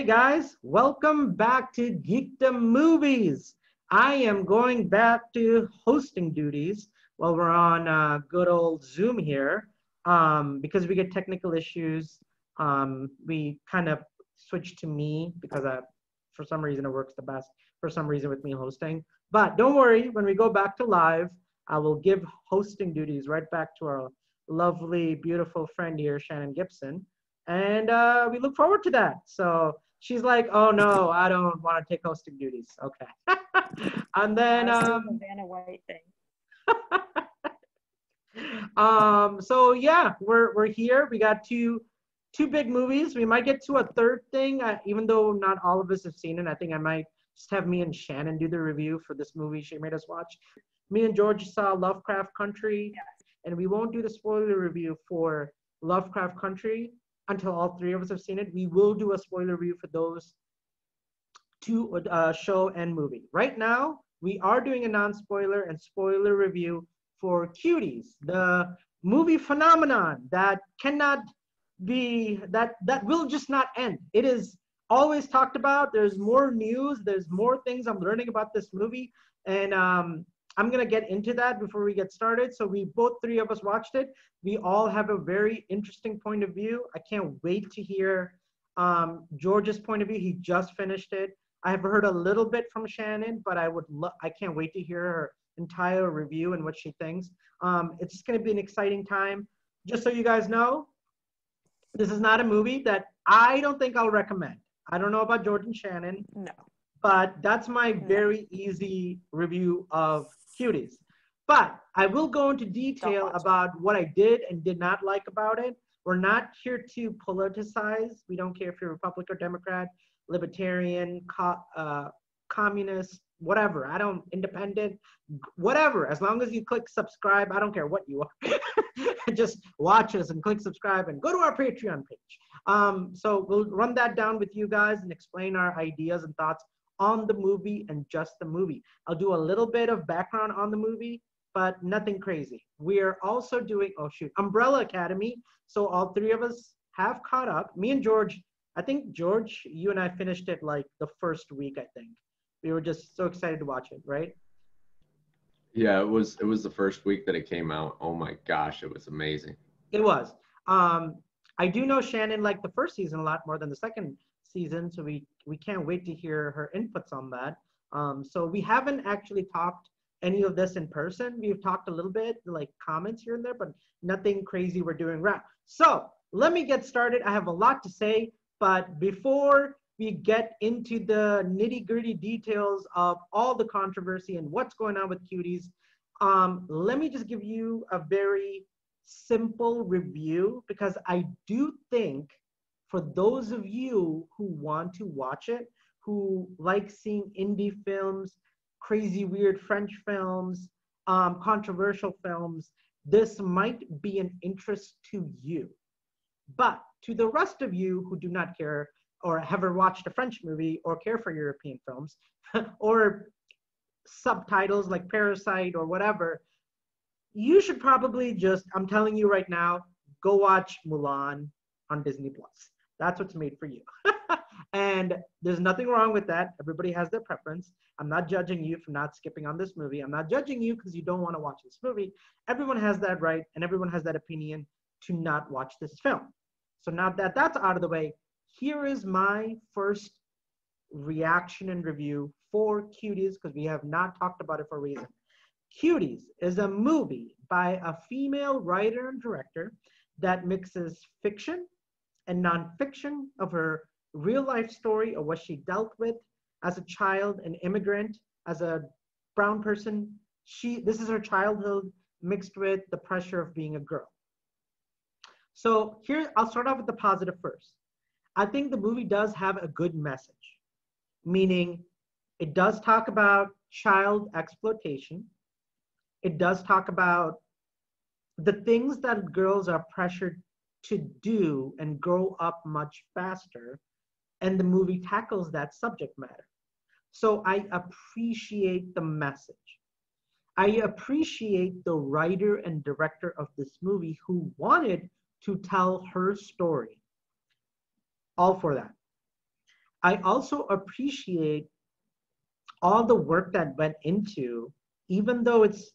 Guys, welcome back to Geekdom Movies. I am going back to hosting duties while we're on good old Zoom here because we get technical issues. We kind of switched to me because for some reason it works the best for some reason with me hosting. But don't worry, when we go back to live, I will give hosting duties right back to our lovely, beautiful friend here, Shannon Gibson. And we look forward to that. So she's like, "Oh no, I don't want to take hosting duties." Okay. And then I was doing the Vanna White thing. so yeah, we're here. We got two big movies. We might get to a third thing, even though not all of us have seen it. I think I might just have me and Shannon do the review for this movie she made us watch. Me and George saw Lovecraft Country, Yes. and we won't do the spoiler review for Lovecraft Country until all three of us have seen it. We will do a spoiler review for those two show and movie. Right now, we are doing a non-spoiler and spoiler review for Cuties, the movie phenomenon that cannot be that will just not end. It is always talked about. There's more news. There's more things I'm learning about this movie, and I'm gonna get into that before we get started. So we both three of us watched it. We all have a very interesting point of view. I can't wait to hear George's point of view. He just finished it. I have heard a little bit from Shannon, but I can't wait to hear her entire review and what she thinks. It's just gonna be an exciting time. Just so you guys know, this is not a movie that I don't think I'll recommend. I don't know about George and Shannon, No. but that's my very easy review of Cuties. But I will go into detail about what I did and did not like about it. We're not here to politicize. We don't care if you're Republican or Democrat, Libertarian, communist, whatever. I don't, independent, whatever. As long as you click subscribe, I don't care what you are. Just watch us and click subscribe and go to our Patreon page. So we'll run that down with you guys and explain our ideas and thoughts on the movie and just the movie. I'll do a little bit of background on the movie, but nothing crazy. We're also doing, oh shoot, Umbrella Academy. So all three of us have caught up. Me and George, I think George, you and I finished it like the first week, I think. We were just so excited to watch it, right? Yeah, it was the first week that it came out. Oh my gosh, it was amazing. It was. I do know Shannon liked the first season a lot more than the second season, so we can't wait to hear her inputs on that. So we haven't actually talked any of this in person. We've talked a little bit, like comments here and there, but nothing crazy we're doing right. So let me get started. I have a lot to say, but before we get into the nitty-gritty details of all the controversy and what's going on with Cuties, let me just give you a very simple review, because I do think for those of you who want to watch it, who like seeing indie films, crazy weird French films, controversial films, this might be an interest to you. But to the rest of you who do not care or have ever watched a French movie or care for European films or subtitles like Parasite or whatever, you should probably just, I'm telling you right now, go watch Mulan on Disney Plus. That's what's made for you. And there's nothing wrong with that. Everybody has their preference. I'm not judging you for not skipping on this movie. I'm not judging you because you don't want to watch this movie. Everyone has that right, and everyone has that opinion to not watch this film. So now that that's out of the way, here is my first reaction and review for Cuties, because we have not talked about it for a reason. Cuties is a movie by a female writer and director that mixes fiction and nonfiction of her real life story of what she dealt with as a child, an immigrant, as a brown person. This is her childhood mixed with the pressure of being a girl. So here, I'll start off with the positive first. I think the movie does have a good message, meaning it does talk about child exploitation. It does talk about the things that girls are pressured to do and grow up much faster, and the movie tackles that subject matter. So I appreciate the message. I appreciate the writer and director of this movie who wanted to tell her story. All for that. I also appreciate all the work that went into, even though it's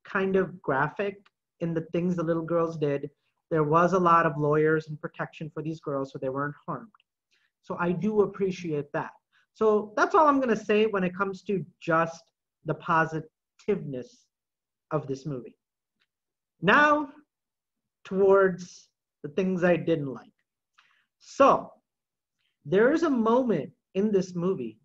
kind of graphic in the things the little girls did, there was a lot of lawyers and protection for these girls so they weren't harmed. So I do appreciate that. So that's all I'm going to say when it comes to just the positiveness of this movie. Now, towards the things I didn't like. So, there is a moment in this movie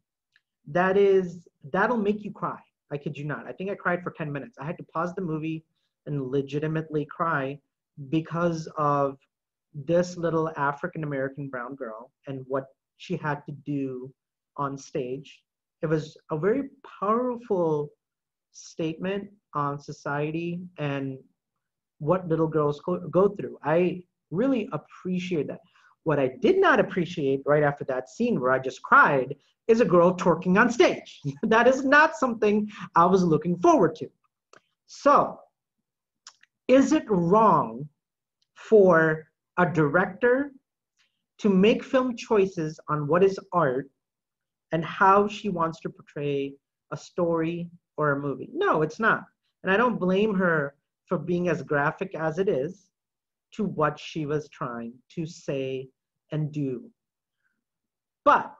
that'll make you cry. I kid you not. I think I cried for 10 minutes. I had to pause the movie and legitimately cry because of this little African American brown girl and what she had to do on stage. It was a very powerful statement on society and what little girls go through. I really appreciate that. What I did not appreciate right after that scene where I just cried is a girl twerking on stage. That is not something I was looking forward to. So, is it wrong for a director to make film choices on what is art and how she wants to portray a story or a movie? No, it's not. And I don't blame her for being as graphic as it is to what she was trying to say and do. But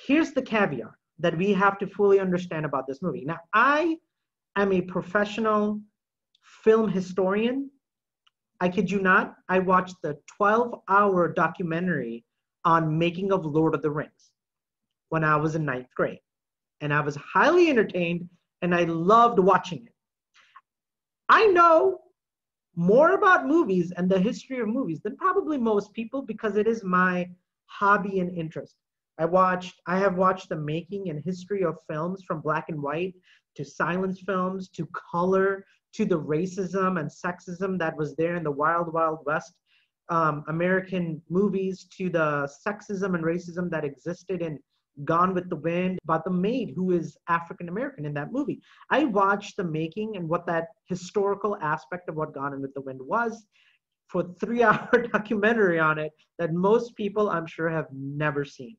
here's the caveat that we have to fully understand about this movie. Now, I am a professional film historian. I kid you not, I watched the 12-hour documentary on making of Lord of the Rings when I was in ninth grade. And I was highly entertained and I loved watching it. I know more about movies and the history of movies than probably most people because it is my hobby and interest. I have watched the making and history of films from black and white to silence films to color to the racism and sexism that was there in the Wild Wild West American movies to the sexism and racism that existed in Gone with the Wind about the maid who is African American in that movie. I watched the making and what that historical aspect of what Gone with the Wind was for a 3-hour documentary on it that most people I'm sure have never seen.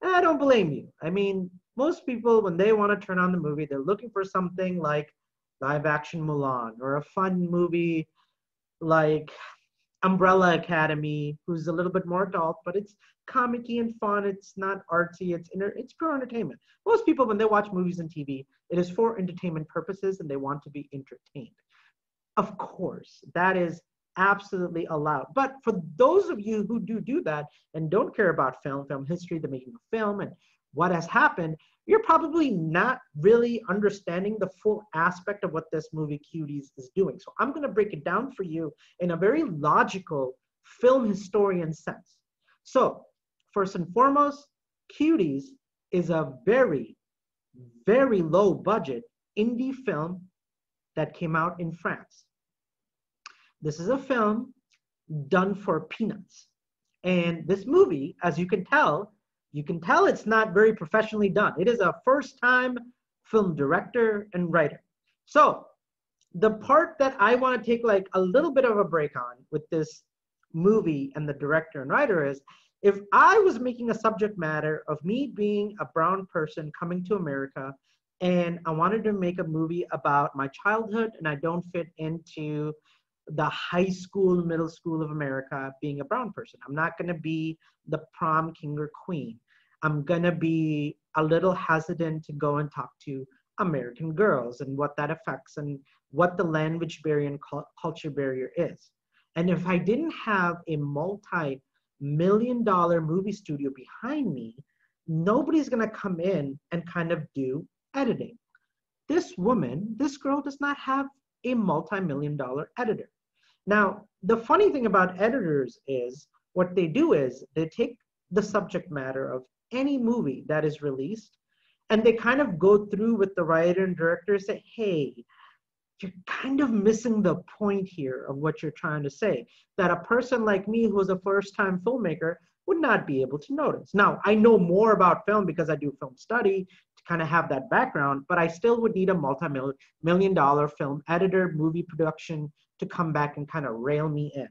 And I don't blame you. I mean, most people, when they want to turn on the movie, they're looking for something like live action Mulan or a fun movie like Umbrella Academy, who's a little bit more adult, but it's comicky and fun. It's not artsy. It's pure entertainment. Most people, when they watch movies and TV, it is for entertainment purposes and they want to be entertained. Of course, that is absolutely allowed. But for those of you who do that and don't care about film history, the making of film, and what has happened, you're probably not really understanding the full aspect of what this movie Cuties is doing. So I'm going to break it down for you in a very logical film historian sense. So first and foremost, Cuties is a very, very low budget indie film that came out in France. This is a film done for peanuts. And this movie, as you can tell it's not very professionally done. It is a first-time film director and writer. So the part that I want to take like a little bit of a break on with this movie and the director and writer is, if I was making a subject matter of me being a brown person coming to America and I wanted to make a movie about my childhood and I don't fit into the high school, middle school of America being a brown person. I'm not going to be the prom king or queen. I'm going to be a little hesitant to go and talk to American girls and what that affects and what the language barrier and culture barrier is. And if I didn't have a multi-million-dollar movie studio behind me, nobody's going to come in and kind of do editing. This girl does not have a multi-million-dollar editor. Now, the funny thing about editors is what they do is they take the subject matter of any movie that is released and they kind of go through with the writer and director and say, hey, you're kind of missing the point here of what you're trying to say, that a person like me who is a first-time filmmaker would not be able to notice. Now, I know more about film because I do film study to kind of have that background, but I still would need a multi-million-dollar film editor, movie production to come back and kind of rail me in.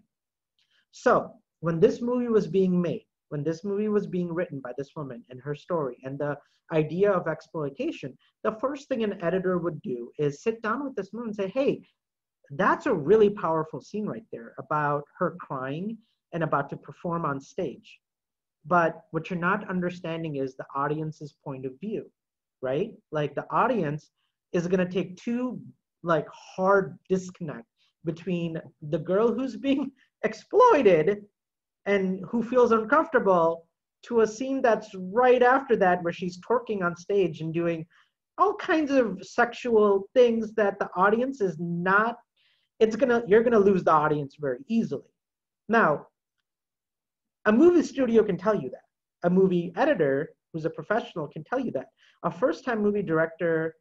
So when this movie was being made, when this movie was being written by this woman and her story and the idea of exploitation, the first thing an editor would do is sit down with this woman and say, hey, that's a really powerful scene right there about her crying and about to perform on stage. But what you're not understanding is the audience's point of view, right? Like the audience is going to take two like hard disconnect between the girl who's being exploited and who feels uncomfortable to a scene that's right after that where she's twerking on stage and doing all kinds of sexual things that the audience is not, you're gonna lose the audience very easily. Now, a movie studio can tell you that. A movie editor who's a professional can tell you that. A first-time movie director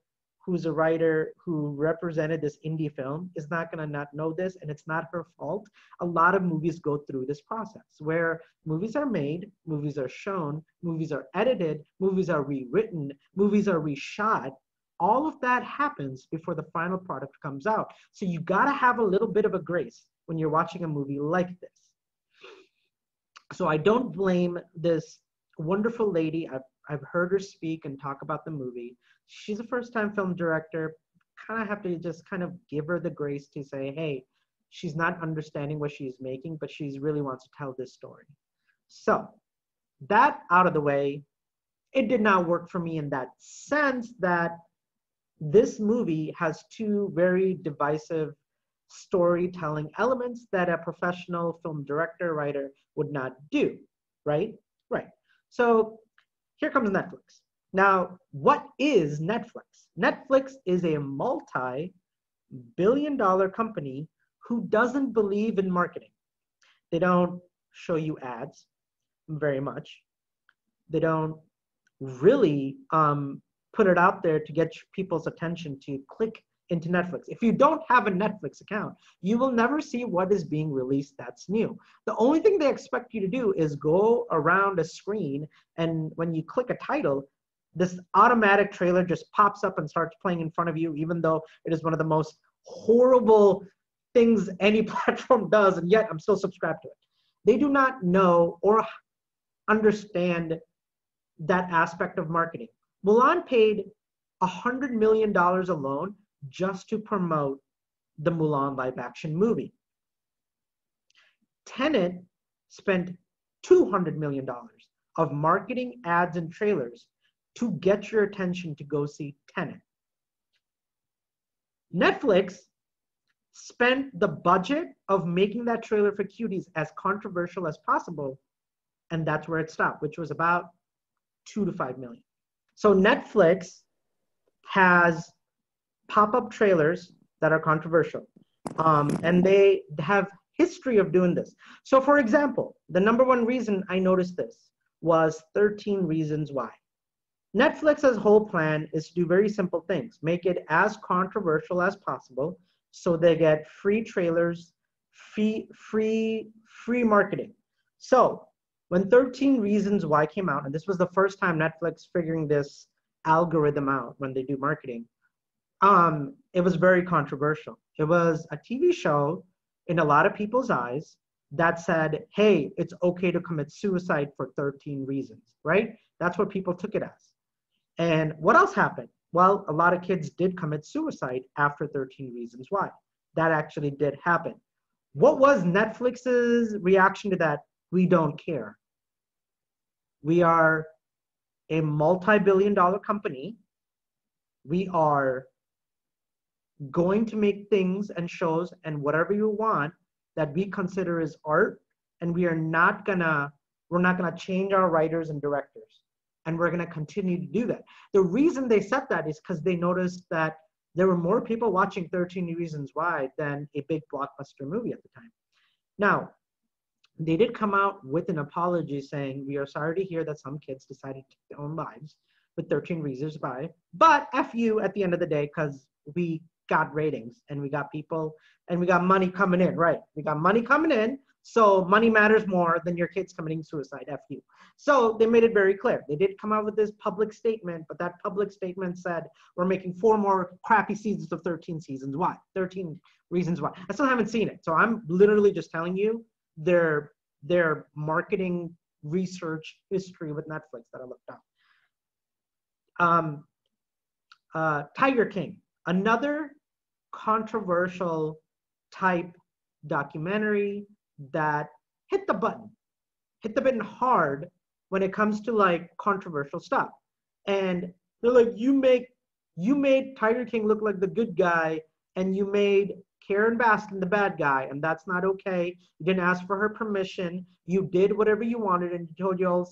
who's a writer who represented this indie film is not going to not know this, and it's not her fault. A lot of movies go through this process where movies are made, movies are shown, movies are edited, movies are rewritten, movies are reshot. All of that happens before the final product comes out. So you got to have a little bit of a grace when you're watching a movie like this. So I don't blame this wonderful lady. I've heard her speak and talk about the movie. She's a first-time film director. Kind of have to just kind of give her the grace to say, hey, she's not understanding what she's making, but she really wants to tell this story. So that out of the way, it did not work for me in that sense that this movie has two very divisive storytelling elements that a professional film director, writer would not do, right? Right. So here comes Netflix. Now, what is Netflix? Netflix is a multi-billion-dollar company who doesn't believe in marketing. They don't show you ads very much. They don't really put it out there to get people's attention to click into Netflix. If you don't have a Netflix account, you will never see what is being released that's new. The only thing they expect you to do is go around a screen, and when you click a title, this automatic trailer just pops up and starts playing in front of you, even though it is one of the most horrible things any platform does, and yet I'm still subscribed to it. They do not know or understand that aspect of marketing. Mulan paid $100 million alone just to promote the Mulan live action movie. Tenet spent $200 million of marketing, ads, and trailers to get your attention to go see Tenet. Netflix spent the budget of making that trailer for Cuties as controversial as possible, and that's where it stopped, which was about 2 to 5 million. So Netflix has pop-up trailers that are controversial, and they have history of doing this. So for example, the number one reason I noticed this was 13 Reasons Why. Netflix's whole plan is to do very simple things, make it as controversial as possible so they get free trailers, free marketing. So when 13 Reasons Why came out, and this was the first time Netflix figuring this algorithm out when they do marketing, it was very controversial. It was a TV show in a lot of people's eyes that said, hey, it's okay to commit suicide for 13 reasons, right? That's what people took it as. And what else happened? Well, a lot of kids did commit suicide after 13 Reasons Why. That actually did happen. What was Netflix's reaction to that? We don't care. We are a multi-billion-dollar company. We are going to make things and shows and whatever you want that we consider as art, and we're not gonna change our writers and directors, and we're gonna continue to do that. The reason they said that is because they noticed that there were more people watching 13 Reasons Why than a big blockbuster movie at the time. Now, they did come out with an apology saying, we are sorry to hear that some kids decided to take their own lives with 13 Reasons Why, but F you at the end of the day, because we got ratings and we got people and we got money coming in, right? We got money coming in, so money matters more than your kids committing suicide, F you. So they made it very clear. They did come out with this public statement, but that public statement said, we're making 4 more crappy seasons of 13 Seasons Why, 13 Reasons Why. I still haven't seen it, so I'm literally just telling you their marketing research history with Netflix that I looked up. Tiger King, another controversial type documentary that hit the button hard when it comes to like controversial stuff. And they're like, you made Tiger King look like the good guy, and you made Karen Baskin the bad guy, and that's not okay. You didn't ask for her permission. You did whatever you wanted, and you told you all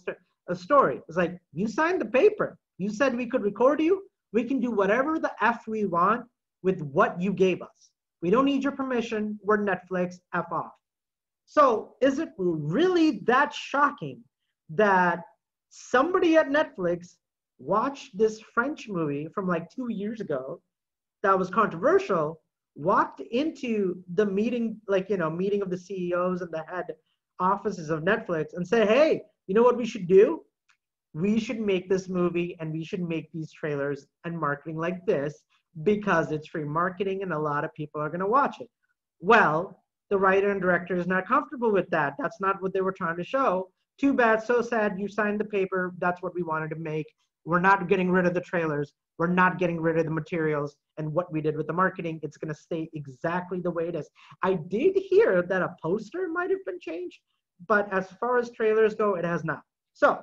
a story. It's like, you signed the paper. You said we could record you. We can do whatever the F we want with what you gave us. We don't need your permission. We're Netflix, F off. So is it really that shocking that somebody at Netflix watched this French movie from like 2 years ago that was controversial, walked into the meeting, meeting of the CEOs and the head offices of Netflix and say, hey, you know what we should do? We should make this movie and we should make these trailers and marketing like this because it's free marketing and a lot of people are going to watch it. Well, the writer and director is not comfortable with that. That's not what they were trying to show. Too bad, so sad. You signed the paper. That's what we wanted to make. We're not getting rid of the trailers. We're not getting rid of the materials and what we did with the marketing. It's going to stay exactly the way it is. I did hear that a poster might have been changed, but as far as trailers go, it has not. So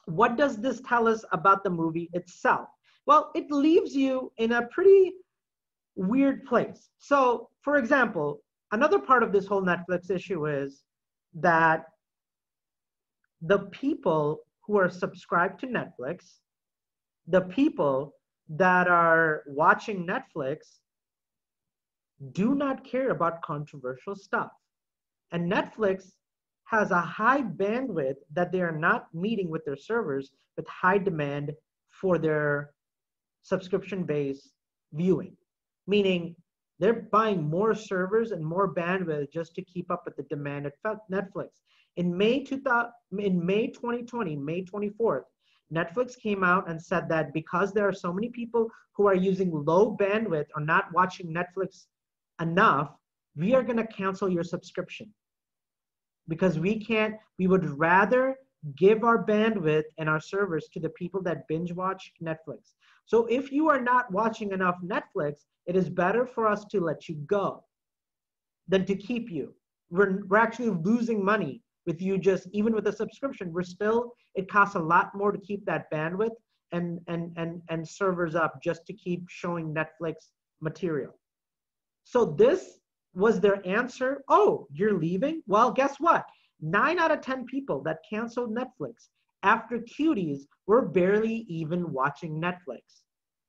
what does this tell us about the movie itself? Well, it leaves you in a pretty weird place. So, for example, another part of this whole Netflix issue is that the people who are subscribed to Netflix, the people that are watching Netflix, do not care about controversial stuff. And Netflix has a high bandwidth that they are not meeting with their servers with high demand for their subscription-based viewing. Meaning they're buying more servers and more bandwidth just to keep up with the demand at Netflix. In May 2020, May 24th, Netflix came out and said that because there are so many people who are using low bandwidth or not watching Netflix enough, we are going to cancel your subscription. Because we would rather give our bandwidth and our servers to the people that binge watch Netflix. So if you are not watching enough Netflix, it is better for us to let you go than to keep you. We're actually losing money with you even with a subscription. It costs a lot more to keep that bandwidth and servers up just to keep showing Netflix material. So this was their answer. Oh, you're leaving? Well, guess what? 9 out of 10 people that canceled Netflix after Cuties were barely even watching Netflix.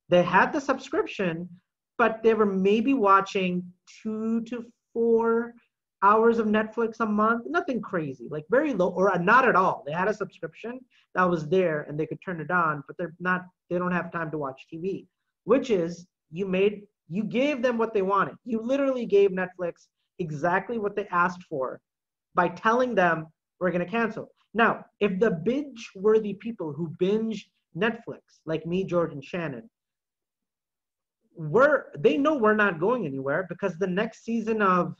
They had the subscription, but they were maybe watching 2 to 4 hours of Netflix a month. Nothing crazy, like very low or not at all. They had a subscription that was there and they could turn it on, but they don't have time to watch TV, which is you gave them what they wanted. You literally gave Netflix exactly what they asked for by telling them we're going to cancel. Now, if the binge-worthy people who binge Netflix, like me, George, and Shannon, they know we're not going anywhere because the next season of,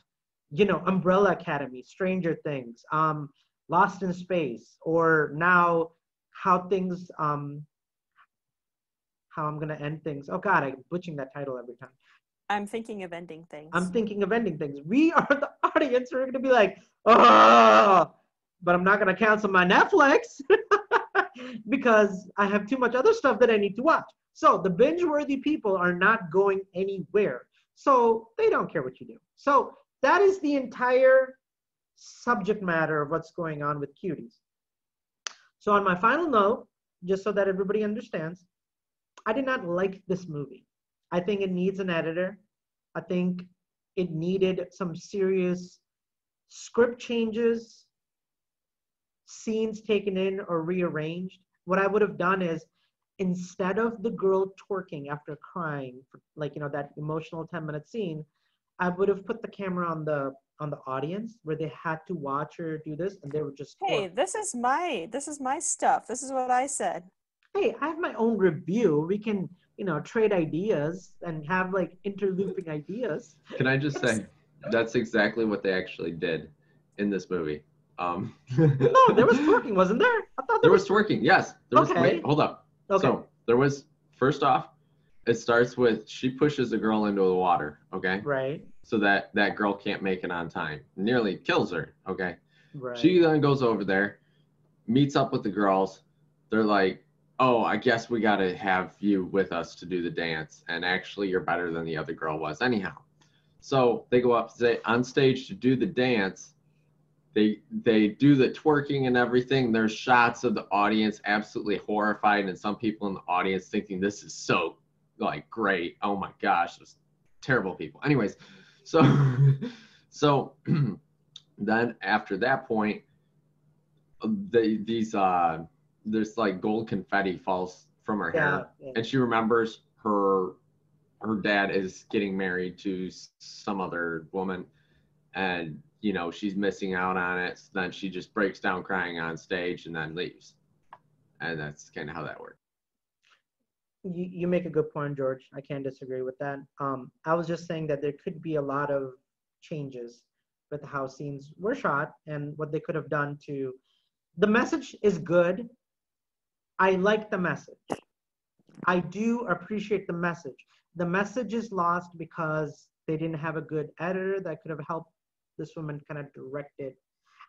Umbrella Academy, Stranger Things, Lost in Space, or now how I'm going to end things. Oh God, I'm butchering that title every time. I'm thinking of ending things. I'm thinking of ending things. We are the audience who are going to be like, oh, but I'm not going to cancel my Netflix because I have too much other stuff that I need to watch. So the binge-worthy people are not going anywhere. So they don't care what you do. So that is the entire subject matter of what's going on with Cuties. So on my final note, just so that everybody understands, I did not like this movie. I think it needs an editor. I think it needed some serious script changes, scenes taken in or rearranged. What I would have done is, instead of the girl twerking after crying, that emotional 10-minute scene, I would have put the camera on the audience where they had to watch her do this, and they were just hey, this is my stuff. This is what I said. Hey, I have my own review. We can, trade ideas and have interlooping ideas. Can I just say, that's exactly what they actually did in this movie. No, there was twerking, wasn't there? I thought There was twerking. Yes, there was. Okay. Wait, hold up. Okay. So there was. First off, it starts with she pushes a girl into the water. Okay. Right. So that girl can't make it on time. Nearly kills her. Okay. Right. She then goes over there, meets up with the girls. They're like, oh, I guess we got to have you with us to do the dance. And actually, you're better than the other girl was, anyhow. So they go up on stage to do the dance. They do the twerking and everything. There's shots of the audience absolutely horrified, and some people in the audience thinking this is so like great. Oh my gosh, those terrible people. Anyways, so so then after that point, there's like gold confetti falls from her hair, Yeah. and she remembers her dad is getting married to some other woman, and she's missing out on it. So then she just breaks down crying on stage and then leaves, and that's kind of how that works. You make a good point, George. I can't disagree with that. I was just saying that there could be a lot of changes with how scenes were shot and what they could have done to. The message is good. I like the message. I do appreciate the message. The message is lost because they didn't have a good editor that could have helped this woman kind of direct it.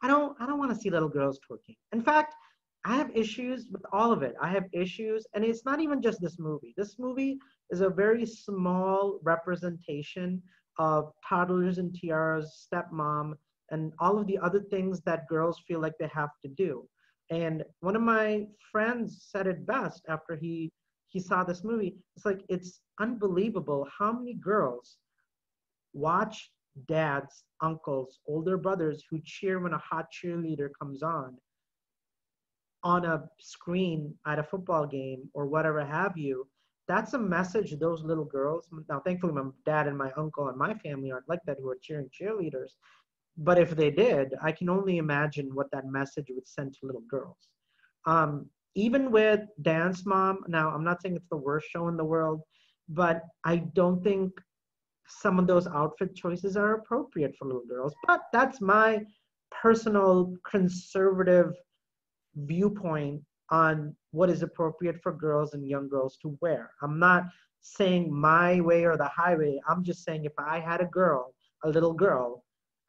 I don't want to see little girls twerking. In fact, I have issues with all of it. I have issues, and it's not even just this movie. This movie is a very small representation of toddlers and tiaras, stepmom, and all of the other things that girls feel like they have to do. And one of my friends said it best after he saw this movie. It's like it's unbelievable how many girls watch dads, uncles, older brothers who cheer when a hot cheerleader comes on a screen at a football game or whatever have you. That's a message those little girls. Now, thankfully, my dad and my uncle and my family aren't like that who are cheering cheerleaders. But if they did, I can only imagine what that message would send to little girls. Even with Dance Mom, now I'm not saying it's the worst show in the world, but I don't think some of those outfit choices are appropriate for little girls. But that's my personal conservative viewpoint on what is appropriate for girls and young girls to wear. I'm not saying my way or the highway. I'm just saying if I had a little girl,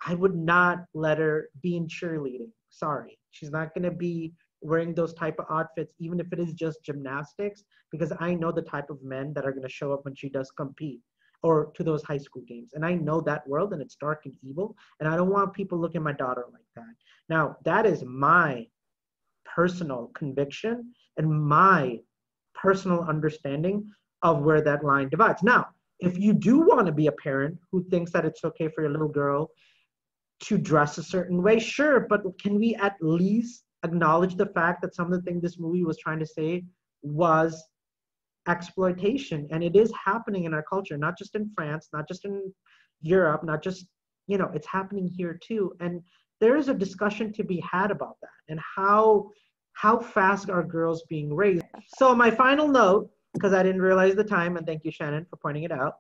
I would not let her be in cheerleading. Sorry. She's not going to be wearing those type of outfits, even if it is just gymnastics, because I know the type of men that are going to show up when she does compete or to those high school games. And I know that world and it's dark and evil. And I don't want people looking at my daughter like that. Now, that is my personal conviction and my personal understanding of where that line divides. Now, if you do want to be a parent who thinks that it's okay for your little girl to dress a certain way, sure, but can we at least acknowledge the fact that some of the things this movie was trying to say was exploitation, and it is happening in our culture, not just in France, not just in Europe, not just, it's happening here too. And there is a discussion to be had about that and how fast are girls being raised. So my final note, because I didn't realize the time, and thank you, Shannon, for pointing it out,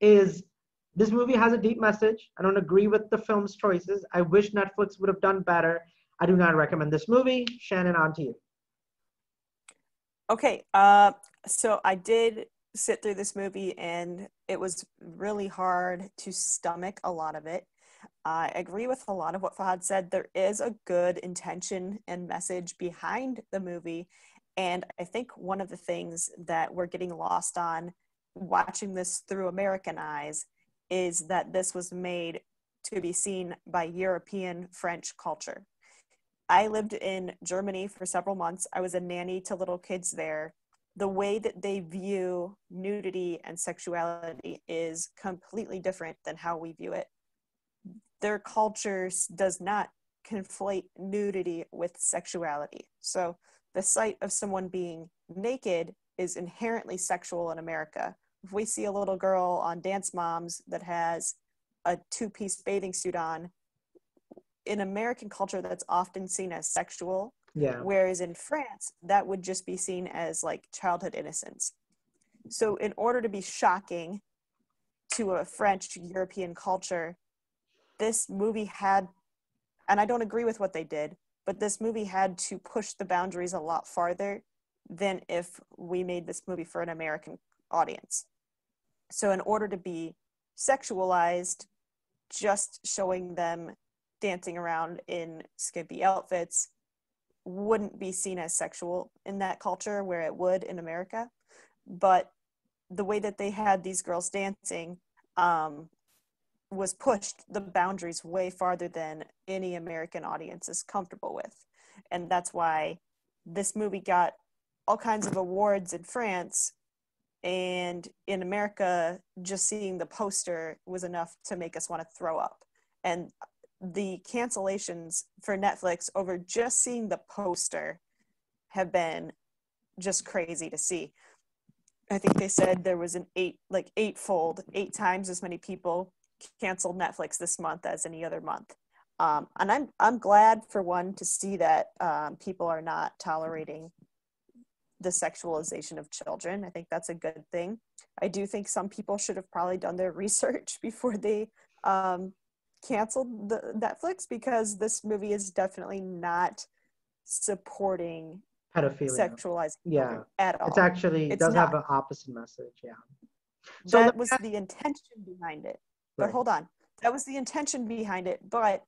is this movie has a deep message. I don't agree with the film's choices. I wish Netflix would have done better. I do not recommend this movie. Shannon, on to you. Okay, so I did sit through this movie, and it was really hard to stomach a lot of it. I agree with a lot of what Fahad said. There is a good intention and message behind the movie. And I think one of the things that we're getting lost on watching this through American eyes is that this was made to be seen by European French culture. I lived in Germany for several months. I was a nanny to little kids there. The way that they view nudity and sexuality is completely different than how we view it. Their culture does not conflate nudity with sexuality. So the sight of someone being naked is inherently sexual in America. If we see a little girl on Dance Moms that has a two-piece bathing suit on, in American culture, that's often seen as sexual. Yeah. Whereas in France, that would just be seen as like childhood innocence. So in order to be shocking to a French European culture, this movie had and I don't agree with what they did, but this movie had to push the boundaries a lot farther than if we made this movie for an American audience. So in order to be sexualized, just showing them dancing around in skimpy outfits wouldn't be seen as sexual in that culture where it would in America. But the way that they had these girls dancing was pushed the boundaries way farther than any American audience is comfortable with. And that's why this movie got all kinds of awards in France, and in America, just seeing the poster was enough to make us want to throw up. And the cancellations for Netflix over just seeing the poster have been just crazy to see. I think they said there was an eight times as many people canceled Netflix this month as any other month. And I'm glad, for one, to see that people are not tolerating the sexualization of children. I think that's a good thing. I do think some people should have probably done their research before they canceled the Netflix, because this movie is definitely not supporting Pedophilia. sexualizing Yeah. children at all. It's actually, it does have an opposite message. Yeah. So that was the intention behind it. But Right. hold on. That was the intention behind it, but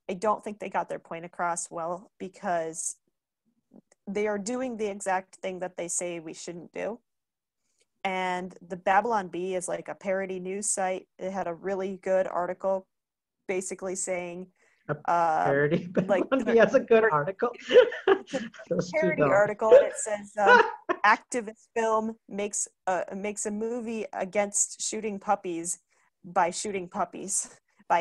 I don't think they got their point across well, because they are doing the exact thing that they say we shouldn't do. And the Babylon Bee is like a parody news site. It had a really good article basically saying parody. like that's a good article. It's a parody article, and it says activist film makes a movie against shooting puppies by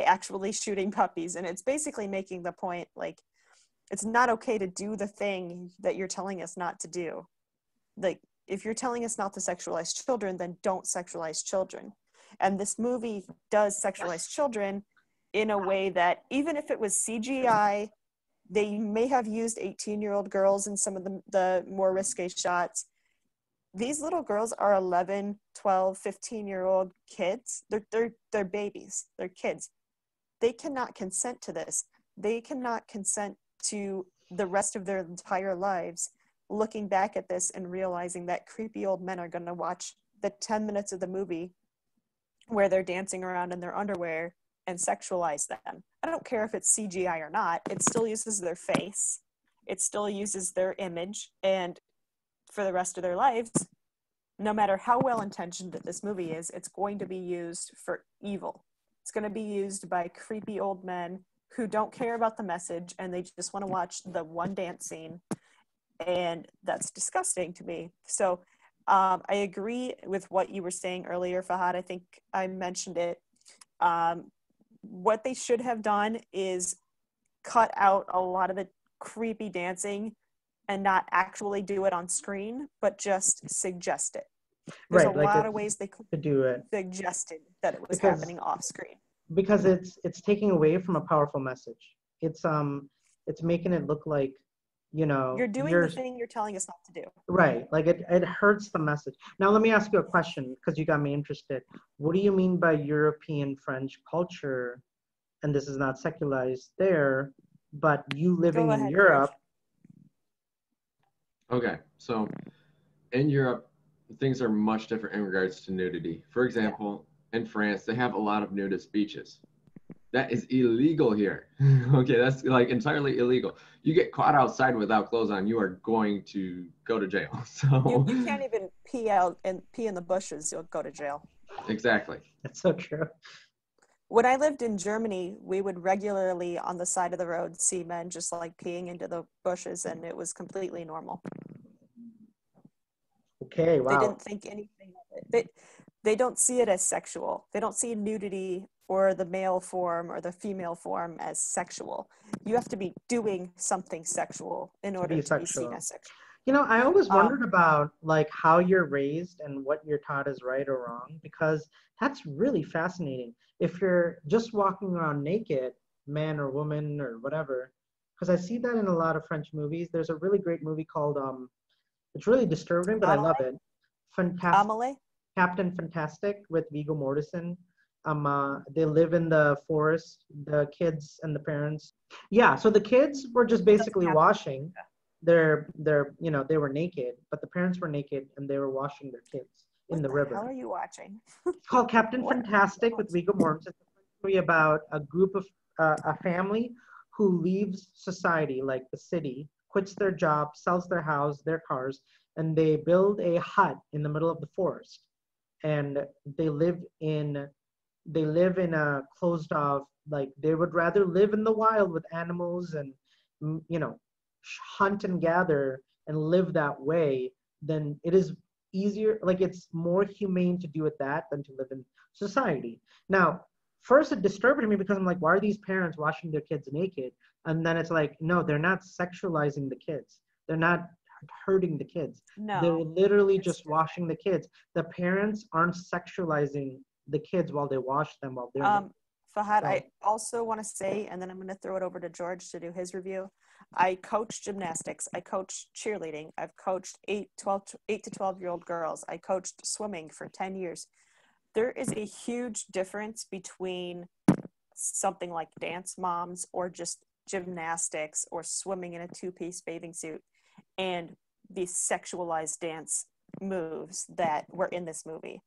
actually shooting puppies. And it's basically making the point, like, it's not okay to do the thing that you're telling us not to do. Like, if you're telling us not to sexualize children, then don't sexualize children. And this movie does sexualize children in a way that, even if it was CGI, they may have used 18-year-old girls in some of the more risque shots. These little girls are 11, 12, 15-year-old kids. They're babies. They're kids. They cannot consent to this. They cannot consent to the rest of their entire lives looking back at this and realizing that creepy old men are going to watch the 10 minutes of the movie where they're dancing around in their underwear and sexualize them. I don't care if it's CGI or not. It still uses their face. It still uses their image. And for the rest of their lives, no matter how well-intentioned this movie is, it's going to be used for evil. It's going to be used by creepy old men who don't care about the message, and they just want to watch the one dance scene. And that's disgusting to me. So I agree with what you were saying earlier, Fahad. I think I mentioned it. What they should have done is cut out a lot of the creepy dancing and not actually do it on screen, but just suggest it. There's a lot of ways they could do it. Suggested that it was happening off screen. Because it's taking away from a powerful message. It's making it look like, you're doing the thing you're telling us not to do. Right. Like it hurts the message. Now let me ask you a question, because you got me interested. What do you mean by European French culture? And this is not secularized there, but you living in Europe. Okay, so in Europe, things are much different in regards to nudity. For example, in France, they have a lot of nudist beaches. That is illegal here. Okay, that's like entirely illegal. You get caught outside without clothes on, you are going to go to jail. So you can't even pee out and pee in the bushes. You'll go to jail. Exactly. That's so true. When I lived in Germany, we would regularly on the side of the road see men just like peeing into the bushes, and it was completely normal. Okay, wow. They didn't think anything of it. They don't see it as sexual. They don't see nudity or the male form or the female form as sexual. You have to be doing something sexual in order to be seen as sexual. I always wondered about like how you're raised and what you're taught is right or wrong, because that's really fascinating. If you're just walking around naked, man or woman or whatever, because I see that in a lot of French movies. There's a really great movie called it's really disturbing, but I love it. Fantastic. Amelie? Captain Fantastic with Viggo Mortensen. They live in the forest, the kids and the parents. Yeah, so the kids were just basically washing they were naked, but the parents were naked and they were washing their kids in What the the river. hell are you watching? It's called Captain What? Fantastic with Viggo Mortensen. It's a story about a group of a family who leaves society, like the city, quits their job, sells their house, their cars, and they build a hut in the middle of the forest. And they live in a closed off, like they would rather live in the wild with animals and you know hunt and gather and live that way, then it is easier, like it's more humane to do it that than to live in society. Now, first it disturbed me because I'm like, why are these parents washing their kids naked? And then it's like, no, they're not sexualizing the kids, they're not hurting the kids, they're No, literally it's just washing the kids. The parents aren't sexualizing the kids while they wash them while they're naked. Fahad, So I also want to say, and then I'm going to throw it over to George to do his review. I coach gymnastics. I coach cheerleading. I've coached 8 to 12-year-old girls. I coached swimming for 10 years. There is a huge difference between something like Dance Moms or just gymnastics or swimming in a two-piece bathing suit and the sexualized dance moves that were in this movie.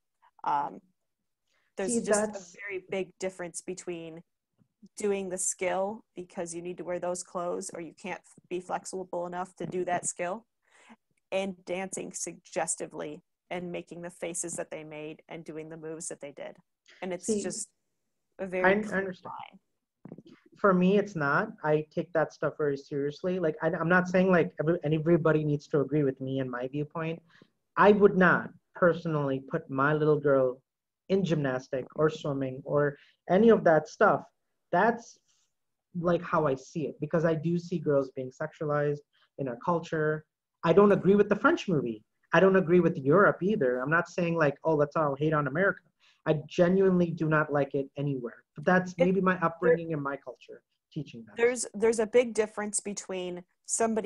There's see, just a that's very big difference between doing the skill because you need to wear those clothes or you can't be flexible enough to do that skill, and dancing suggestively and making the faces that they made and doing the moves that they did. And it's see just a I very clear understand. line. For me, it's not. I take that stuff very seriously. Like I'm not saying like everybody needs to agree with me and my viewpoint. I would not personally put my little girl in gymnastic or swimming or any of that stuff. That's like how I see it, because I do see girls being sexualized in our culture. I don't agree with the French movie. I don't agree with Europe either. I'm not saying like, oh, let's all hate on America. I genuinely do not like it anywhere. But that's It, maybe my there, upbringing and my culture teaching that. there's a big difference between some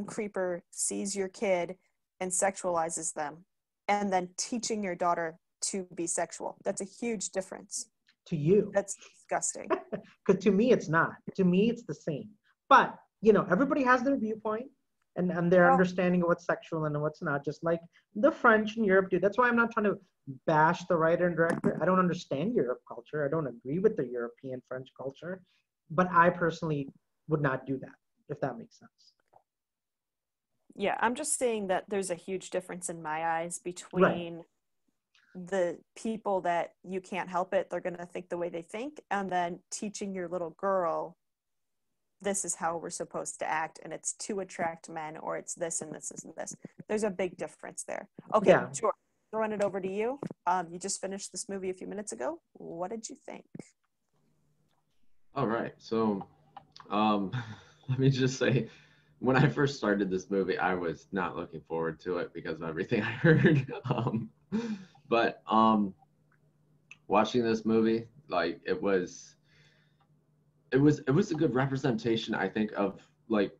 creeper sees your kid and sexualizes them and then teaching your daughter to be sexual. That's a huge difference. To you. That's disgusting. Because to me, it's not. To me, it's the same. But, everybody has their viewpoint and their Well, understanding of what's sexual and what's not, just like the French and Europe do. That's why I'm not trying to bash the writer and director. I don't understand Europe culture. I don't agree with the European French culture. But I personally would not do that, if that makes sense. yeah, I'm just saying that there's a huge difference in my eyes Right. between the people that you can't help it, they're going to think the way they think, and then teaching your little girl this is how we're supposed to act and it's to attract men, or it's this and this and this. There's a big difference there. Okay, Yeah. George, throwing it over to you. You just finished this movie a few minutes ago. What did you think? All right. So, let me just say, when I first started this movie, I was not looking forward to it because of everything I heard. But watching this movie, like it was a good representation, I think, of like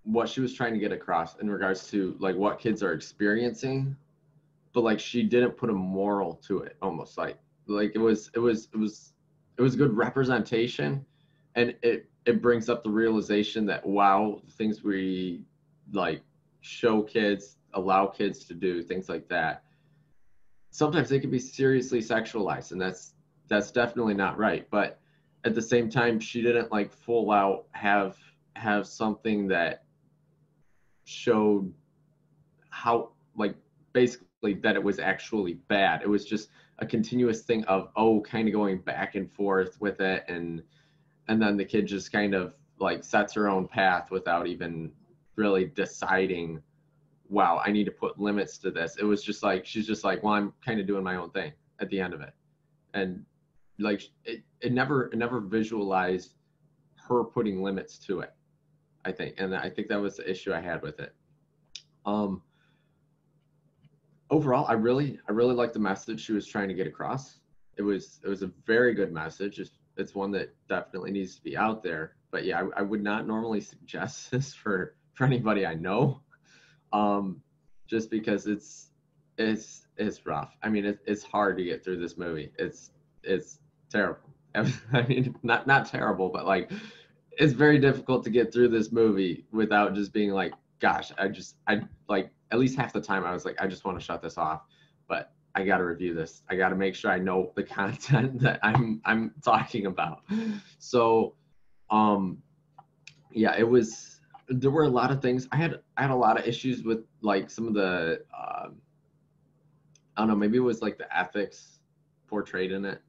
what she was trying to get across in regards to like what kids are experiencing, but like she didn't put a moral to it, almost like it was good representation, and it brings up the realization that, wow, things we like show kids, allow kids to do things like that, sometimes they can be seriously sexualized, and that's definitely not right. But at the same time, she didn't like full out have something that showed how, like, basically that it was actually bad. It was just a continuous thing of, oh, kind of going back and forth with it, and then the kid just kind of like sets her own path without even really deciding, wow, I need to put limits to this. It was just like, she's just like, well, I'm kind of doing my own thing at the end of it. And like it never visualized her putting limits to it, I think. And I think that was the issue I had with it. Um, Overall, I really like the message she was trying to get across. It was a very good message. It's one that definitely needs to be out there. But yeah, I would not normally suggest this for anybody I know, um, just because it's rough. I mean, it's hard to get through this movie. it's terrible. I mean, not terrible, but like it's very difficult to get through this movie without just being like, gosh, I like at least half the time I was like, I just want to shut this off, but I got to review this. I got to make sure I know the content that I'm talking about. So, yeah, it was. There were a lot of things. I had a lot of issues with like some of the. I don't know. Maybe it was like the ethics portrayed in it.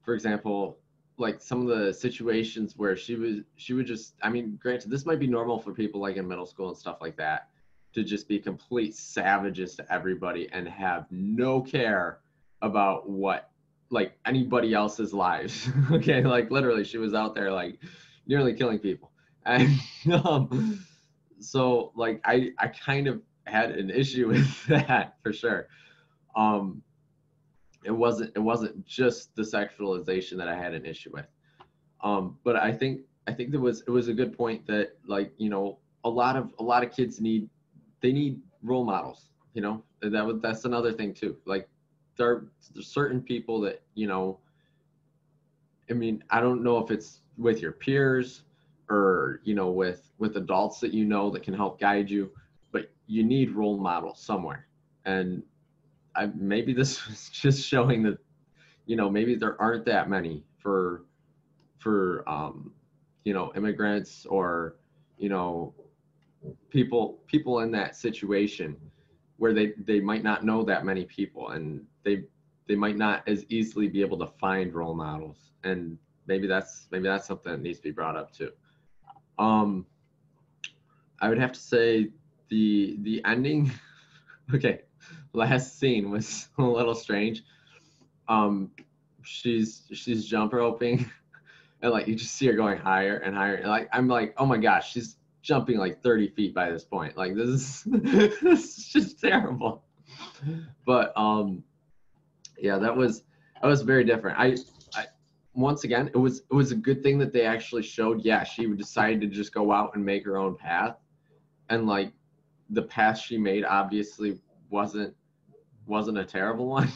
For example, like some of the situations where she would just. I mean, granted, this might be normal for people like in middle school and stuff like that, to just be complete savages to everybody and have no care about what like anybody else's lives. Okay, like literally, she was out there like nearly killing people. And so like I kind of had an issue with that for sure. Um, it wasn't just the sexualization that I had an issue with. But I think it was a good point that like a lot of kids need role models. That's another thing too. Like there's certain people that I mean, I don't know if it's with your peers or with adults that that can help guide you, but you need role models somewhere. And maybe this was just showing that maybe there aren't that many for immigrants or you know people in that situation where they might not know that many people, and they might not as easily be able to find role models. And maybe that's something that needs to be brought up too. um I would have to say the ending. Okay, last scene was a little strange. um she's jump roping, and like you just see her going higher and higher, and like I'm like, oh my gosh, she's jumping like 30 feet by this point. Like this is this is just terrible. But yeah, that was very different. I once again, it was a good thing that they actually showed, yeah, she decided to just go out and make her own path. And like the path she made obviously wasn't a terrible one.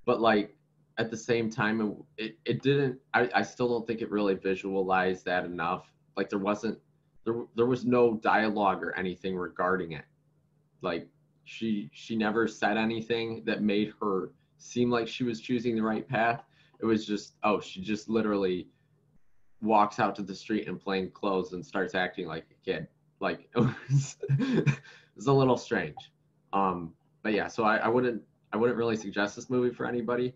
But like at the same time, it didn't. I still don't think it really visualized that enough. Like there was no dialogue or anything regarding it. Like she never said anything that made her seem like she was choosing the right path. It was just, oh, she just literally walks out to the street in plain clothes and starts acting like a kid. Like it was a little strange. But yeah, so I wouldn't really suggest this movie for anybody,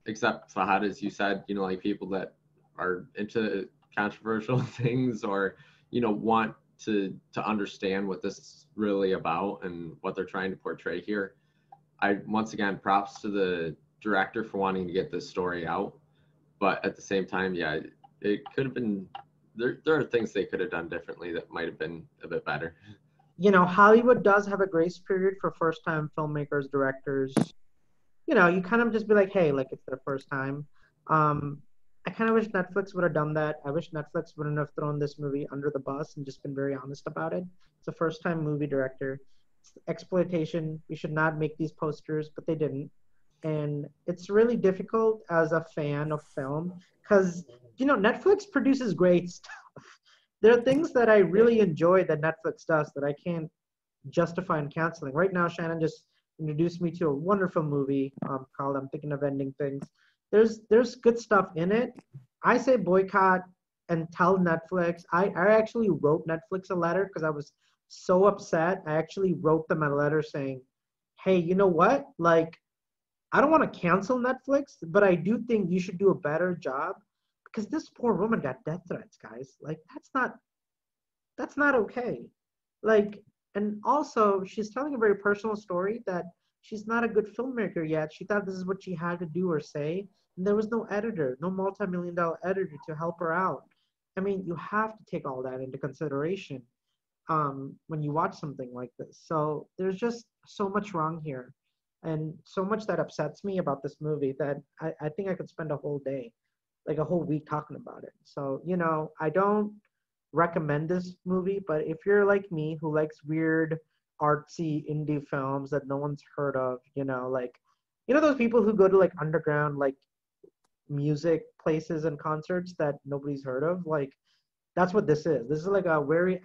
except Fahad, as you said, like people that are into controversial things, or want to understand what this is really about and what they're trying to portray here. I once again, props to the director for wanting to get this story out, but at the same time, yeah, it could have been. There are things they could have done differently that might have been a bit better. Hollywood does have a grace period for first-time filmmakers, directors. You kind of just be like, hey, like it's their first time. Um, I kind of wish Netflix would have done that. I wish Netflix wouldn't have thrown this movie under the bus and just been very honest about it. It's a first-time movie director. It's exploitation. We should not make these posters, but they didn't. And it's really difficult as a fan of film because, Netflix produces great stuff. There are things that I really enjoy that Netflix does that I can't justify in canceling. Right now, Shannon just introduced me to a wonderful movie called I'm Thinking of Ending Things. There's good stuff in it. I say boycott and tell Netflix. I actually wrote Netflix a letter because I was so upset. I actually wrote them a letter saying, hey, you know what? Like, I don't want to cancel Netflix, but I do think you should do a better job because this poor woman got death threats, guys. Like, that's not okay. Like, and also she's telling a very personal story that she's not a good filmmaker yet. She thought this is what she had to do or say, and there was no editor, no multi-million-dollar editor to help her out. I mean, you have to take all that into consideration when you watch something like this. So there's just so much wrong here, and so much that upsets me about this movie that I think I could spend a whole day, like a whole week talking about it. So, I don't recommend this movie, but if you're like me who likes weird, artsy indie films that no one's heard of, like, you know those people who go to like underground like music places and concerts that nobody's heard of? Like that's what this is. This is like a very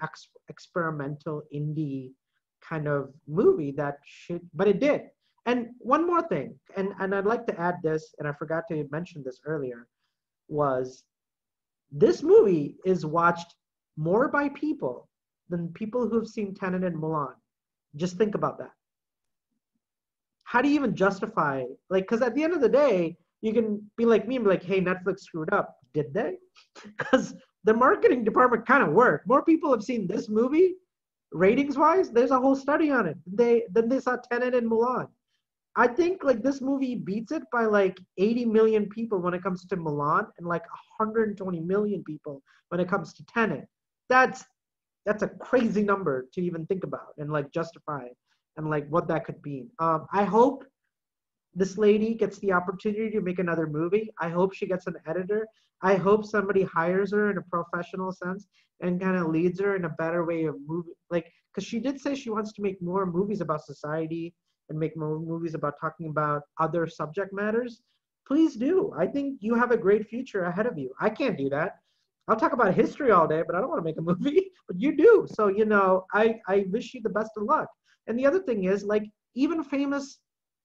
experimental indie kind of movie that should, but it did. And one more thing, and I'd like to add this, and I forgot to mention this earlier, was this movie is watched more by people than people who've seen Tenet and Mulan. Just think about that. How do you even justify, like, because at the end of the day, you can be like me and be like, hey, Netflix screwed up. Did they? Because the marketing department kind of worked. More people have seen this movie, ratings wise. There's a whole study on it. Then they saw Tenet and Mulan. I think like this movie beats it by like 80 million people when it comes to Milan and like 120 million people when it comes to Tenet. That's a crazy number to even think about and like justify and like what that could mean. I hope this lady gets the opportunity to make another movie. I hope she gets an editor. I hope somebody hires her in a professional sense and kind of leads her in a better way of moving. Like, because she did say she wants to make more movies about society and make more movies about talking about other subject matters. Please do. I think you have a great future ahead of you. I can't do that. I'll talk about history all day, but I don't want to make a movie, but you do. So, you know, I wish you the best of luck. And the other thing is, like, even famous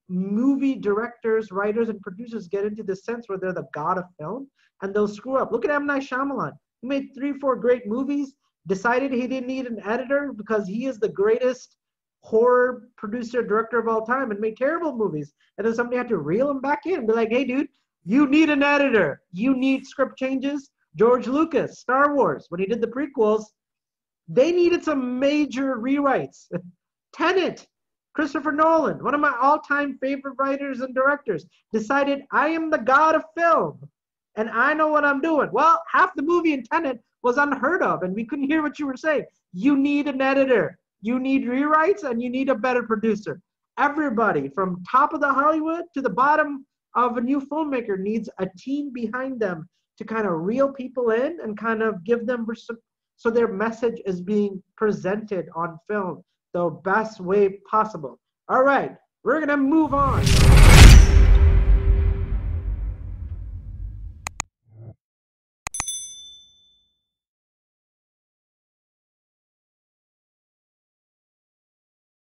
movie directors, writers, and producers get into this sense where they're the god of film and they'll screw up. Look at M. Night Shyamalan. He made 3-4 great movies, decided he didn't need an editor because he is the greatest horror producer, director of all time, and made terrible movies. And then somebody had to reel him back in and be like, hey, dude, you need an editor. You need script changes. George Lucas, Star Wars, when he did the prequels, they needed some major rewrites. Tenet, Christopher Nolan, one of my all-time favorite writers and directors, decided I am the god of film and I know what I'm doing. Well, half the movie in Tenet was unheard of and we couldn't hear what you were saying. You need an editor. You need rewrites and you need a better producer. Everybody from top of the Hollywood to the bottom of a new filmmaker needs a team behind them to kind of reel people in and kind of give them so their message is being presented on film the best way possible. All right, we're going to move on.